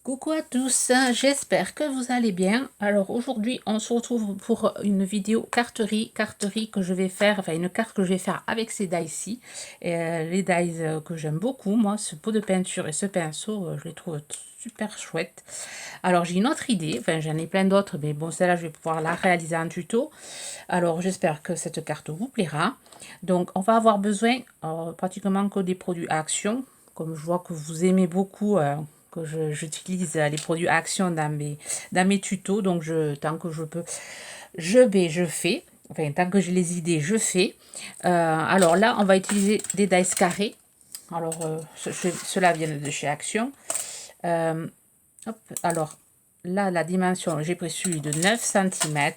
Coucou à tous, j'espère que vous allez bien. Alors aujourd'hui on se retrouve pour une vidéo carterie que je vais faire, enfin une carte que je vais faire avec ces die-ci. Les dies que j'aime beaucoup, moi, ce pot de peinture et ce pinceau, je les trouve super chouettes. Alors j'ai une autre idée, enfin j'en ai plein d'autres, mais bon, celle-là je vais pouvoir la réaliser en tuto. Alors j'espère que cette carte vous plaira. Donc on va avoir besoin pratiquement que des produits Action, comme je vois que vous aimez beaucoup que j'utilise les produits Action dans mes tutos. Donc tant que je peux, je fais. Enfin, tant que j'ai les idées, je fais. Alors là, on va utiliser des dice carrés. Alors, ceux-là viennent de chez Action. Hop, alors, là, la dimension, j'ai pris celui de 9 cm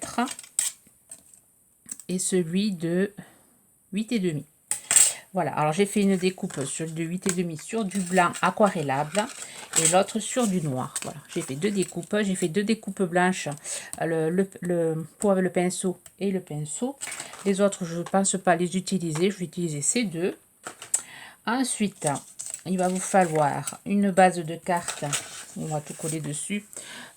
et celui de 8,5. Voilà, alors j'ai fait une découpe sur de 8,5 sur du blanc aquarellable et l'autre sur du noir. Voilà, j'ai fait deux découpes. J'ai fait deux découpes blanches, pour avec le pinceau et le pinceau. Les autres, je ne pense pas les utiliser. Je vais utiliser ces deux. Ensuite, il va vous falloir une base de cartes. On va tout coller dessus.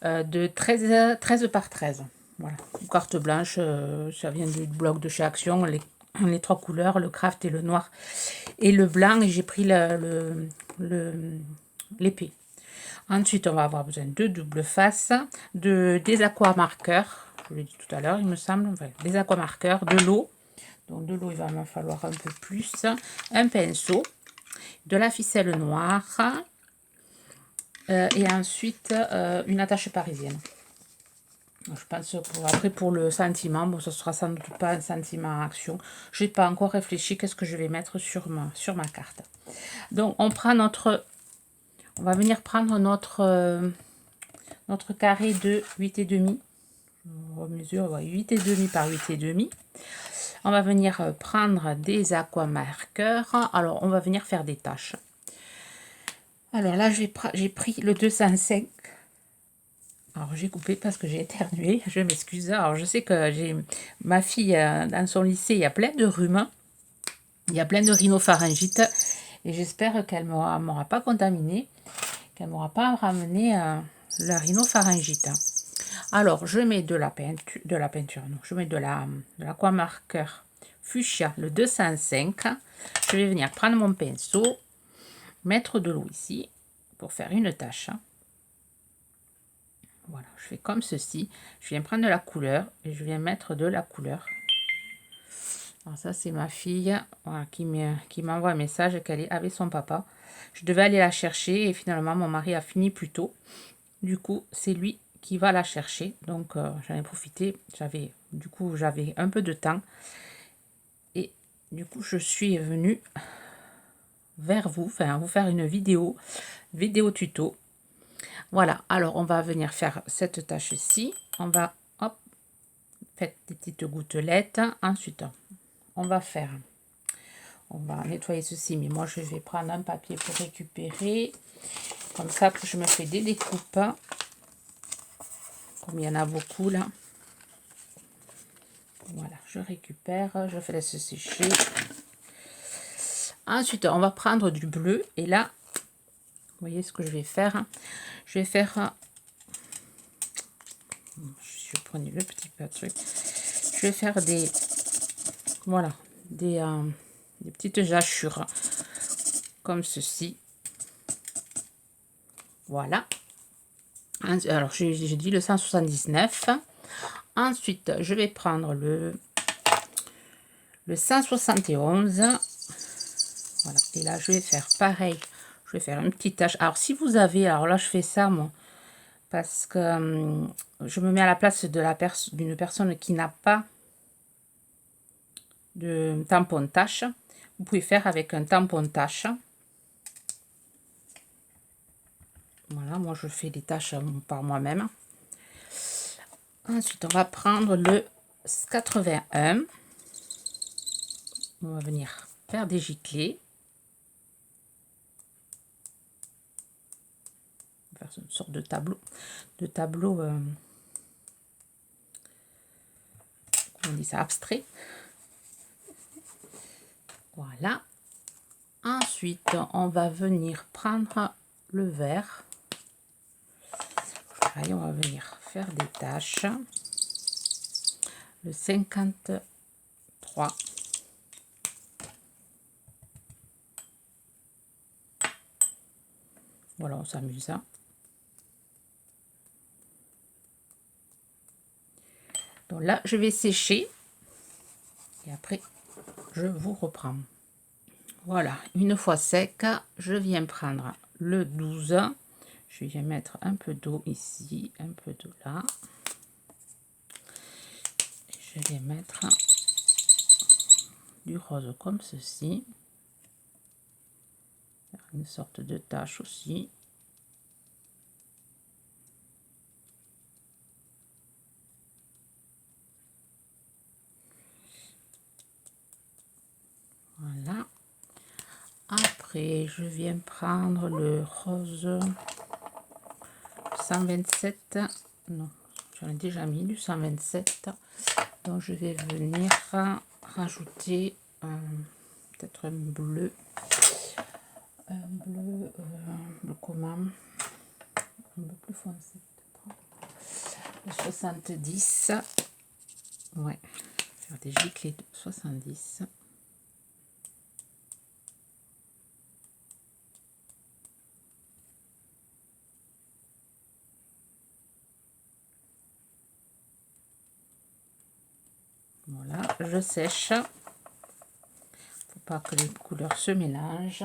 De 13 par 13. Voilà, une carte blanche. Ça vient du bloc de chez Action. Les trois couleurs, le craft et le noir et le blanc, et j'ai pris l'épée. Ensuite, on va avoir besoin de double face, des aquamarqueurs, je l'ai dit tout à l'heure, il me semble, enfin, des aquamarqueurs, de l'eau, donc de l'eau, il va m'en falloir un peu plus, un pinceau, de la ficelle noire, et ensuite une attache parisienne. Je pense que après pour le sentiment, bon, ce sera sans doute pas un sentiment Action. Je n'ai pas encore réfléchi qu'est-ce que je vais mettre sur ma carte. Donc on va venir prendre notre carré de 8,5. On mesure 8,5 par 8,5. On va venir prendre des aquamarqueurs. Alors on va venir faire des taches. Alors là j'ai pris le 205. Alors j'ai coupé parce que j'ai éternué, je m'excuse. Alors je sais que j'ai ma fille dans son lycée, il y a plein de rhumes, il y a plein de rhinopharyngite et j'espère qu'elle ne m'aura pas contaminé, qu'elle ne m'aura pas ramené la rhinopharyngite. Alors je mets de la peinture, non, je mets de l'aquamarqueur fuchsia, le 205. Je vais venir prendre mon pinceau, mettre de l'eau ici pour faire une tache. Voilà, je fais comme ceci. Je viens prendre de la couleur et je viens mettre de la couleur. Alors ça, c'est ma fille, voilà, qui m'envoie un message qu'elle est avec son papa. Je devais aller la chercher et finalement, mon mari a fini plus tôt. Du coup, c'est lui qui va la chercher. Donc, j'en ai profité. J'avais un peu de temps. Et du coup, je suis venue vers vous, enfin, vous faire une vidéo tuto. Voilà, alors on va venir faire cette tâche-ci. On va, hop, faire des petites gouttelettes. Ensuite, on va nettoyer ceci, mais moi je vais prendre un papier pour récupérer. Comme ça, après je me fais des découpes. Comme il y en a beaucoup là. Voilà, je récupère, je fais laisser sécher. Ensuite, on va prendre du bleu. Et là, vous voyez ce que je vais faire. Je vais faire... Je prenais le petit truc. Je vais faire des... Voilà, des petites hachures. Comme ceci. Voilà. Alors, j'ai dit le 179. Ensuite, je vais prendre le 171. Voilà. Et là, je vais faire pareil. Je vais faire une petite tache. Alors, si vous avez... Alors là, je fais ça, moi, parce que je me mets à la place d'une personne qui n'a pas de tampon tache. Vous pouvez faire avec un tampon tache. Voilà, moi, je fais des tâches par moi-même. Ensuite, on va prendre le 81. On va venir faire des giclées. Faire une sorte de tableau. Comment on dit ça, abstrait. Voilà. Ensuite, on va venir prendre le vert. pareil, on va venir faire des taches. Le 53. Voilà, on s'amuse. Hein. Donc là, je vais sécher. Et après, je vous reprends. Voilà, une fois sec, je viens prendre le 12. Je viens mettre un peu d'eau ici, un peu d'eau là. Je vais mettre du rose comme ceci. Une sorte de tache aussi. Voilà. Après, je viens prendre le rose 127. Non, j'en ai déjà mis du 127. Donc, je vais venir rajouter peut-être un bleu. Le comment, un peu plus foncé. Le 70. Ouais, faire des giclées de 70. Voilà, je sèche. Faut pas que les couleurs se mélangent.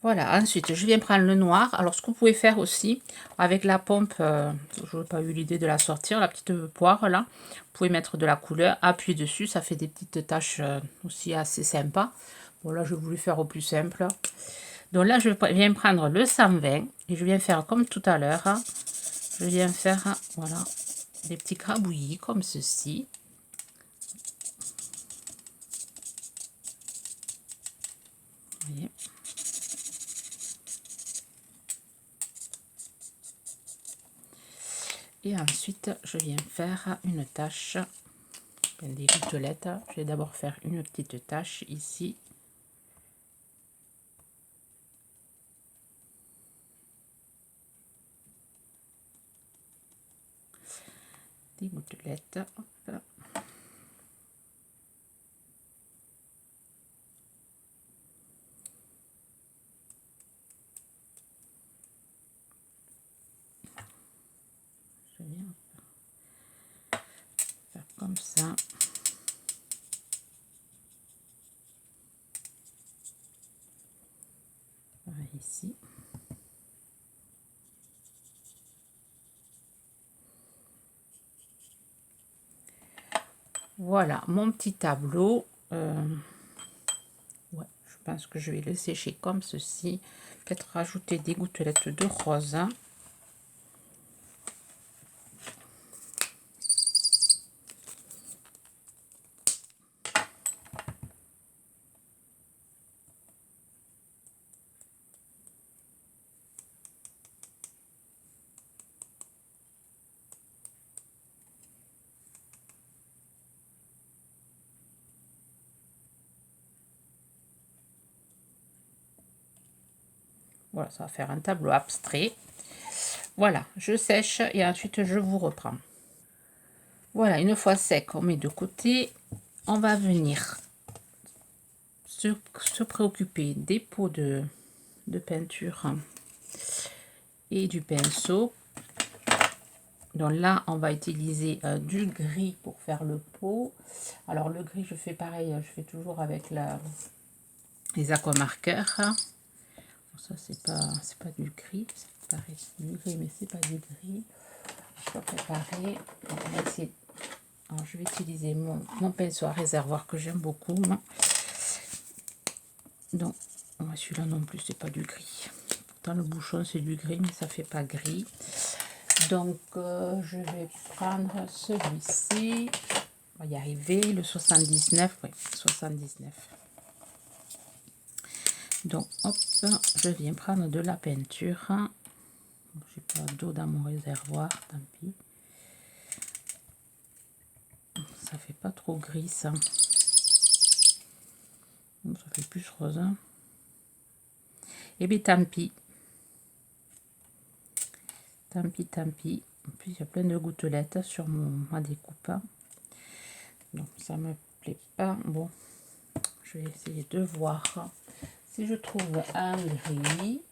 Voilà, ensuite je viens prendre le noir. Alors ce que vous pouvez faire aussi avec la pompe, je n'ai pas eu l'idée de la sortir, la petite poire là, vous pouvez mettre de la couleur, appuyer dessus, ça fait des petites taches aussi assez sympa. Bon là je voulu faire au plus simple. Donc là je viens prendre le 120 et je viens faire comme tout à l'heure. Je viens faire, voilà, des petits crabouillis comme ceci. Vous voyez. Et ensuite, je viens faire une tache, des gouttelettes. Je vais d'abord faire une petite tache ici. Des gouttelettes. Hop. Je viens faire comme ça. Voilà, ici. Voilà mon petit tableau. Ouais, je pense que je vais le sécher comme ceci. Peut-être rajouter des gouttelettes de rose. Voilà, ça va faire un tableau abstrait. Voilà, je sèche et ensuite je vous reprends. Voilà, une fois sec, on met de côté. On va venir se préoccuper des pots de peinture et du pinceau. Donc là, on va utiliser du gris pour faire le pot. Alors le gris, je fais pareil, je fais toujours avec les aquamarqueurs. Ça, c'est pas du gris, c'est pareil, c'est du gris, mais c'est pas du gris. Je vais préparer. On va essayer. Alors, je vais utiliser mon pinceau à réservoir que j'aime beaucoup. Moi. Donc, celui-là non plus, c'est pas du gris. Pourtant, le bouchon, c'est du gris, mais ça fait pas gris. Donc, je vais prendre celui-ci. On va y arriver, le 79. Oui, 79. Donc, hop, je viens prendre de la peinture. J'ai pas d'eau dans mon réservoir, tant pis. Ça fait pas trop gris, ça. Ça fait plus rose. Et bien, tant pis. Tant pis, tant pis. En plus, il y a plein de gouttelettes sur ma découpe. Donc, ça me plaît pas. Bon, je vais essayer de voir si je trouve un gris.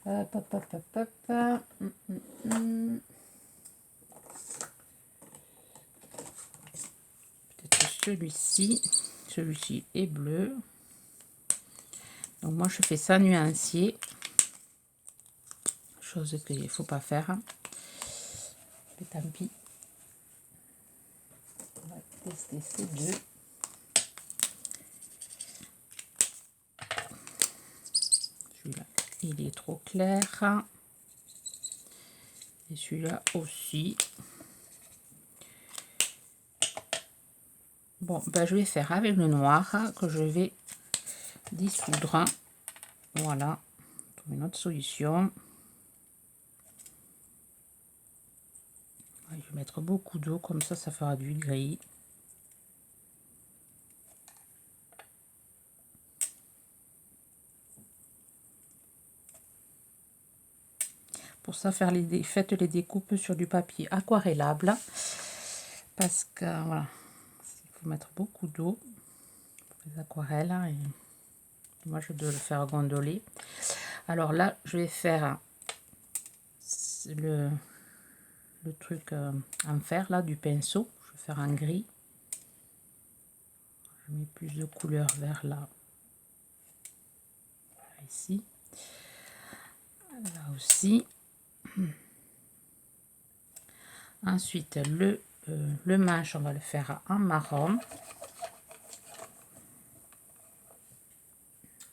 Hop, hop, hop, hop, hop. Peut-être celui-ci. Celui-ci est bleu. Donc, moi, je fais ça nuancier. Chose qu'il ne faut pas faire. Mais tant pis. On va tester ces deux. Celui-là, il est trop clair. Et celui-là aussi. Bon, ben, je vais faire avec le noir que je vais dissoudre. Voilà. Trouver une autre solution. Je vais mettre beaucoup d'eau, comme ça fera du gris. Pour ça, faites les découpes sur du papier aquarellable. Parce que, voilà, il faut mettre beaucoup d'eau pour les aquarelles. Et moi, je dois le faire gondoler. Alors là, je vais faire le truc en fer, là, du pinceau. Je vais faire en gris. Je mets plus de couleur vers là. Ici. Là aussi. Ensuite, le manche, on va le faire en marron.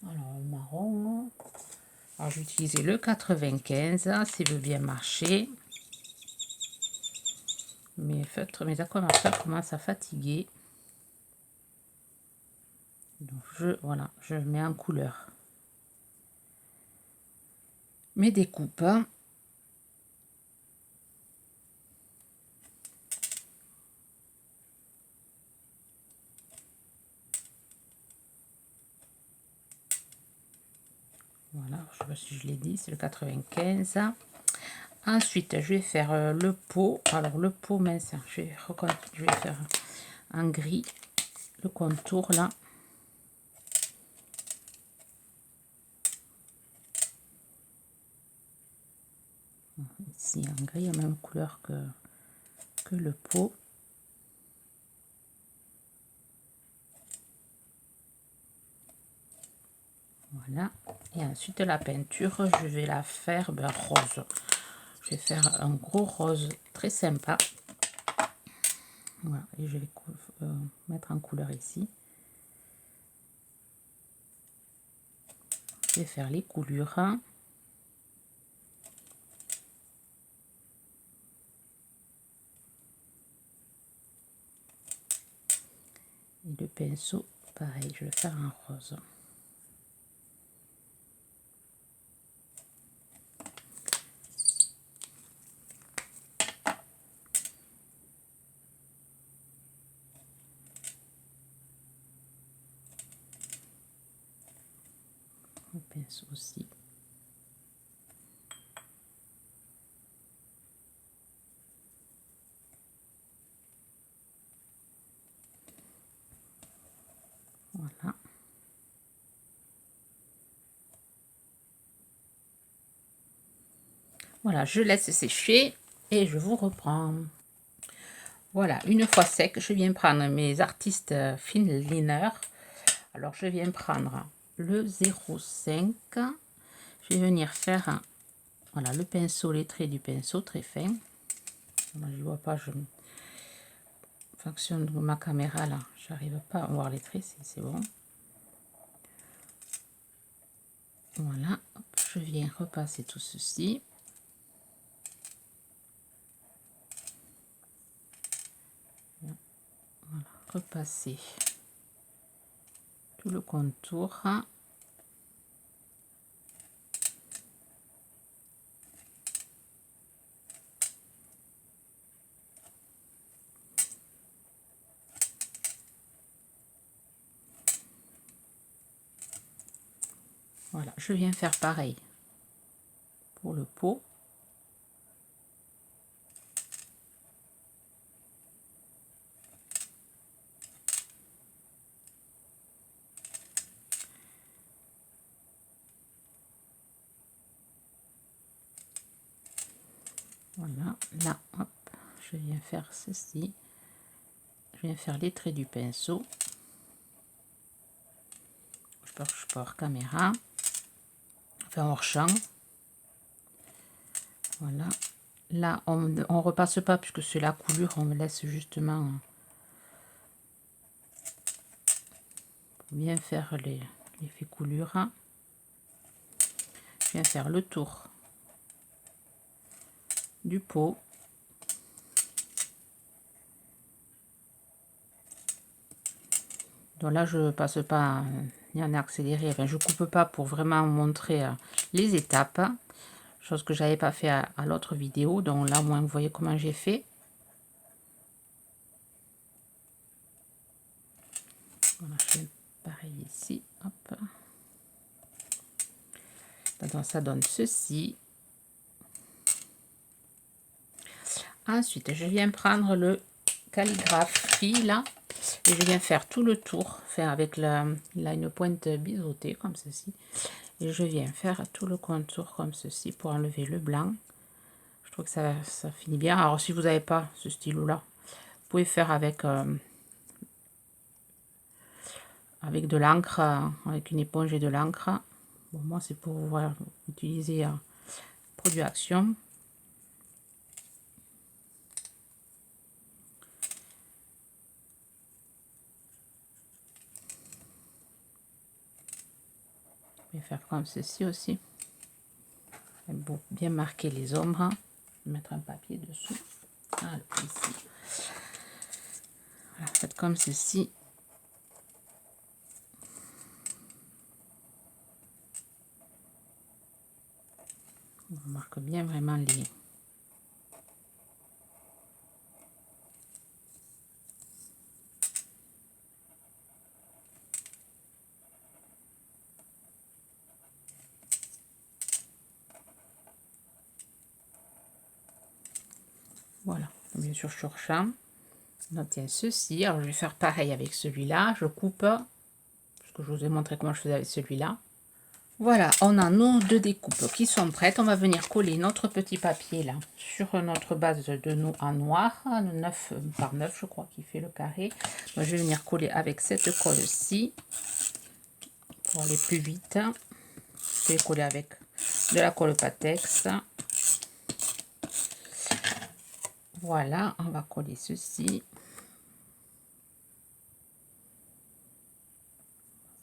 Alors, le marron. Alors, j'ai utilisé le 95, s'il veut bien marcher. Mes aquamarqueurs commencent à fatiguer. Donc, voilà, je mets en couleur mes découpes. Voilà, je sais pas si je l'ai dit, c'est le 95. Ensuite, je vais faire le pot. Alors, le pot mince, je vais faire en gris le contour là. Ici, en gris, la même couleur que le pot. Voilà. Et ensuite, la peinture, je vais la faire rose. Je vais faire un gros rose très sympa. Voilà. Et je vais mettre en couleur ici. Je vais faire les coulures. Et le pinceau, pareil, je vais faire un rose. Le pinceau aussi. Voilà. Voilà, je laisse sécher et je vous reprends. Voilà, une fois sec, je viens prendre mes artistes fine liner. Alors, je viens prendre le 0,5. Je vais venir faire voilà, le pinceau, les traits du pinceau très fin. Moi, je ne vois pas, je fonctionne de ma caméra là, j'arrive pas à voir les traits, c'est bon. Voilà, hop, je viens repasser tout ceci. Voilà, repasser tout le contour. Voilà, je viens faire pareil pour le pot. Voilà, là, hop, je viens faire ceci. Je viens faire les traits du pinceau. Je pars hors caméra. Enfin, hors champ. Voilà. Là, on repasse pas puisque c'est la coulure. On me laisse justement pour bien faire l'effet coulure. Je viens faire le tour du pot. Donc là, je passe pas ni en accéléré. Enfin, je coupe pas pour vraiment montrer les étapes. Chose que j'avais pas fait à l'autre vidéo. Donc là, au moins, vous voyez comment j'ai fait. Voilà, je fais pareil ici. Hop. Donc ça donne ceci. Ensuite, je viens prendre le calligraphie là et je viens faire tout le tour, faire avec là une pointe biseautée comme ceci. Et je viens faire tout le contour comme ceci pour enlever le blanc. Je trouve que ça finit bien. Alors si vous n'avez pas ce stylo là, vous pouvez faire avec avec de l'encre, avec une éponge et de l'encre. Bon, moi c'est pour voilà, utiliser produit Action. Je vais faire comme ceci aussi. Pour bien marquer les ombres, mettre un papier dessous. Voilà, ici. Voilà, faites comme ceci. On marque bien vraiment les. Voilà, bien sûr sur champ. On obtient ceci. Alors je vais faire pareil avec celui-là. Je coupe, parce que je vous ai montré comment je faisais avec celui-là. Voilà, on a nos deux découpes qui sont prêtes. On va venir coller notre petit papier là sur notre base de nous en noir, 9 par 9 je crois qui fait le carré. Donc, je vais venir coller avec cette colle-ci pour aller plus vite. Je vais coller avec de la colle Patex. Voilà, on va coller ceci.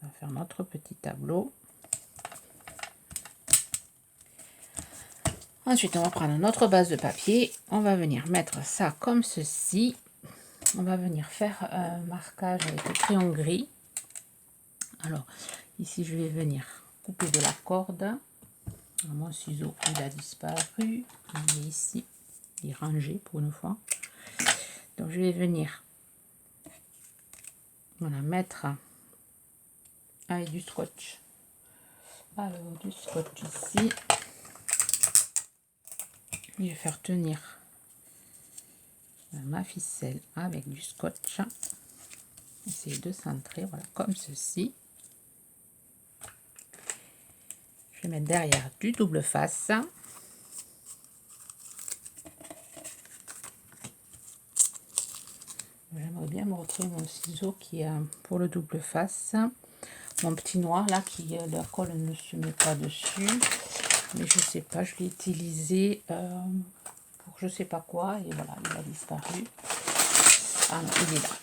On va faire notre petit tableau. Ensuite, on va prendre notre base de papier. On va venir mettre ça comme ceci. On va venir faire un marquage avec le crayon gris. Alors, ici, je vais venir couper de la corde. Mon ciseau, il a disparu. Il est ici. Il est rangé pour une fois. Donc, je vais venir voilà, mettre avec du scotch. Alors, du scotch ici. Je vais faire tenir ma ficelle avec du scotch. Essayer de centrer, voilà, comme ceci. Je vais mettre derrière du double face. J'aimerais bien me retrouver mon ciseau qui est pour le double face. Mon petit noir là, qui la colle ne se met pas dessus. Mais je sais pas, je l'ai utilisé pour je sais pas quoi. Et voilà, il a disparu. Ah non, il est là.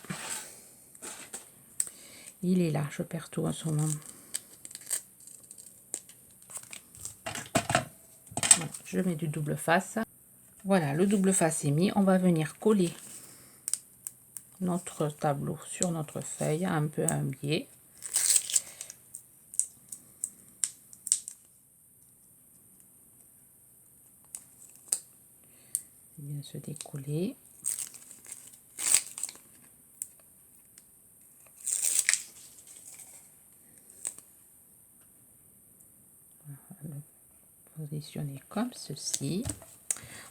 Il est là, je perds tout en ce moment. Voilà, je mets du double face. Voilà, le double face est mis. On va venir coller notre tableau sur notre feuille, un peu à un biais. Bien se décoller. Voilà, le positionner comme ceci.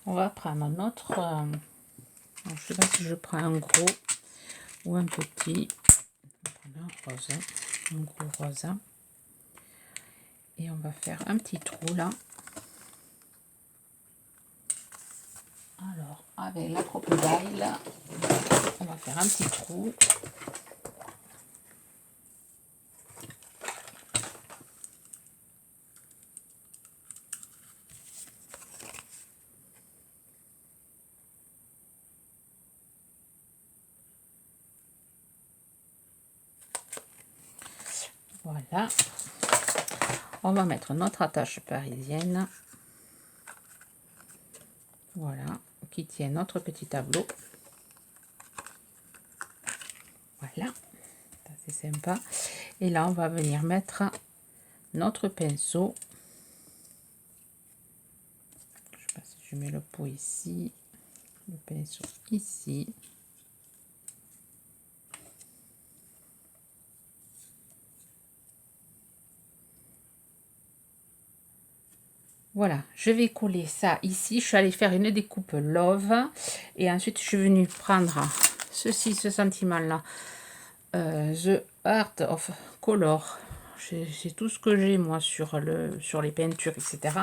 On va prendre notre je ne sais pas si je prends un gros ou un petit. On va prendre un rose, un gros rose, et on va faire un petit trou là. avec la crocodile, on va faire un petit trou. Voilà. On va mettre notre attache parisienne. Voilà, qui tient notre petit tableau. Voilà, c'est sympa. Et là, on va venir mettre notre pinceau. Je sais pas si je mets le pot ici, le pinceau ici. Voilà, je vais coller ça ici. Je suis allée faire une découpe Love. Et ensuite, je suis venue prendre ceci, ce sentiment-là. The Art of Color. C'est tout ce que j'ai, moi, sur les peintures, etc.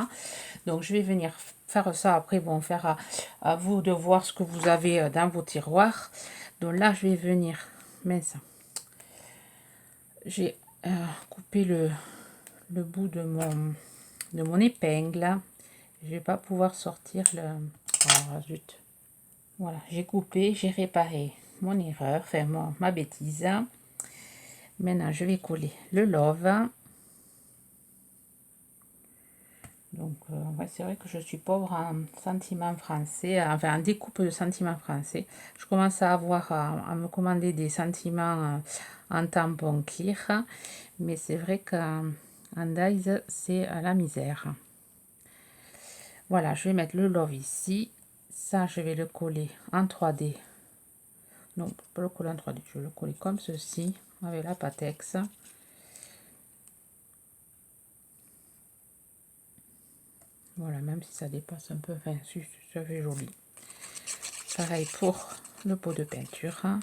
Donc, je vais venir faire ça. Après, bon, faire à vous de voir ce que vous avez dans vos tiroirs. Donc là, je vais venir... Mince. J'ai coupé le bout de mon épingle. Je vais pas pouvoir sortir le... Oh, zut. Voilà, j'ai coupé, j'ai réparé mon erreur, enfin ma bêtise. Maintenant, je vais coller le Love. Donc, ouais, c'est vrai que je suis pauvre en sentiments français, enfin en découpe de sentiments français. Je commence à avoir à me commander des sentiments en tampon clear, mais c'est vrai qu'en dies, c'est la misère. Voilà, je vais mettre le Love ici. Ça, je vais le coller en 3D. Non, pas le coller en 3D, je vais le coller comme ceci, avec la Pattex. Voilà, même si ça dépasse un peu, enfin, ça fait joli. Pareil pour le pot de peinture. Faire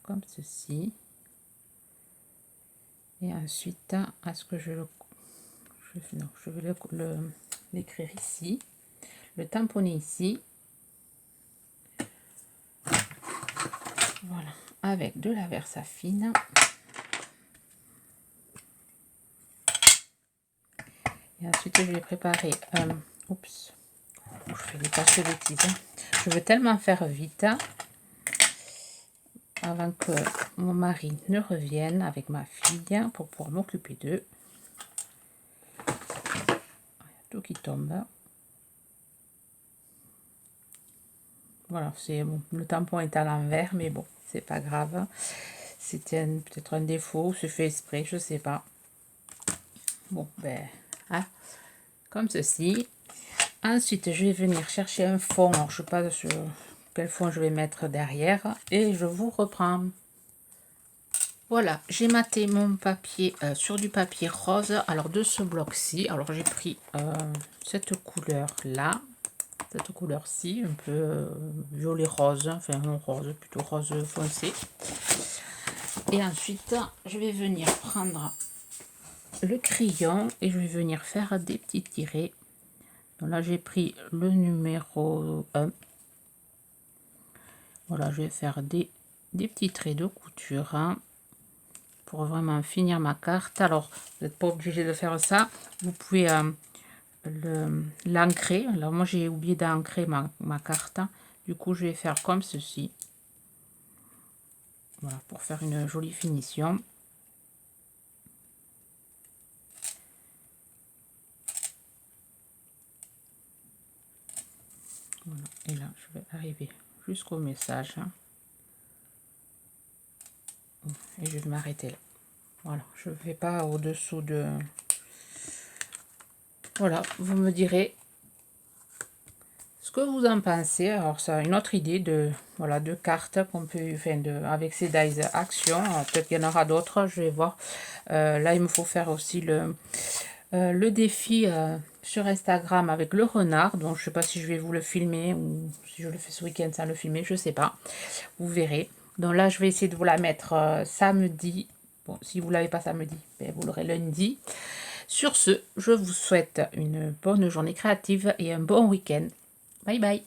comme ceci. Et ensuite, est-ce que je le... non, je vais l'écrire ici. Le tamponner ici. Voilà, avec de la Versafine. Et ensuite, je vais préparer... oups, je fais des tâches de bêtises. Je veux tellement faire vite avant que mon mari ne revienne avec ma fille pour pouvoir m'occuper d'eux. Il y a tout qui tombe. Voilà, c'est bon, le tampon est à l'envers, mais bon, c'est pas grave. C'était peut-être un défaut, c'est fait exprès, je sais pas. Bon, ben, hein, comme ceci. Ensuite, je vais venir chercher un fond. Alors, je sais pas sur quel fond je vais mettre derrière. Et je vous reprends. Voilà, j'ai maté mon papier sur du papier rose. Alors, de ce bloc-ci, alors j'ai pris cette couleur-là. Cette couleur-ci, un peu violet rose, enfin non rose, plutôt rose foncé. Et ensuite, je vais venir prendre le crayon et je vais venir faire des petits tirets. Donc là, j'ai pris le numéro 1. Voilà, je vais faire des petits traits de couture hein, pour vraiment finir ma carte. Alors, vous n'êtes pas obligé de faire ça. Vous pouvez l'ancrer. Alors, moi, j'ai oublié d'ancrer ma carte. Du coup, je vais faire comme ceci. Voilà, pour faire une jolie finition. Voilà, et là, je vais arriver jusqu'au message. Et je vais m'arrêter là. Voilà, je ne vais pas au-dessous de... Voilà, vous me direz ce que vous en pensez. Alors, ça a une autre idée de, voilà, de cartes qu'on peut, enfin, avec ces dies action. Peut-être qu'il y en aura d'autres, je vais voir. Là, il me faut faire aussi le défi sur Instagram avec le renard. Donc, je ne sais pas si je vais vous le filmer ou si je le fais ce week-end sans le filmer, je ne sais pas. Vous verrez. Donc là, je vais essayer de vous la mettre samedi. Bon, si vous ne l'avez pas samedi, ben, vous l'aurez lundi. Sur ce, je vous souhaite une bonne journée créative et un bon week-end. Bye bye.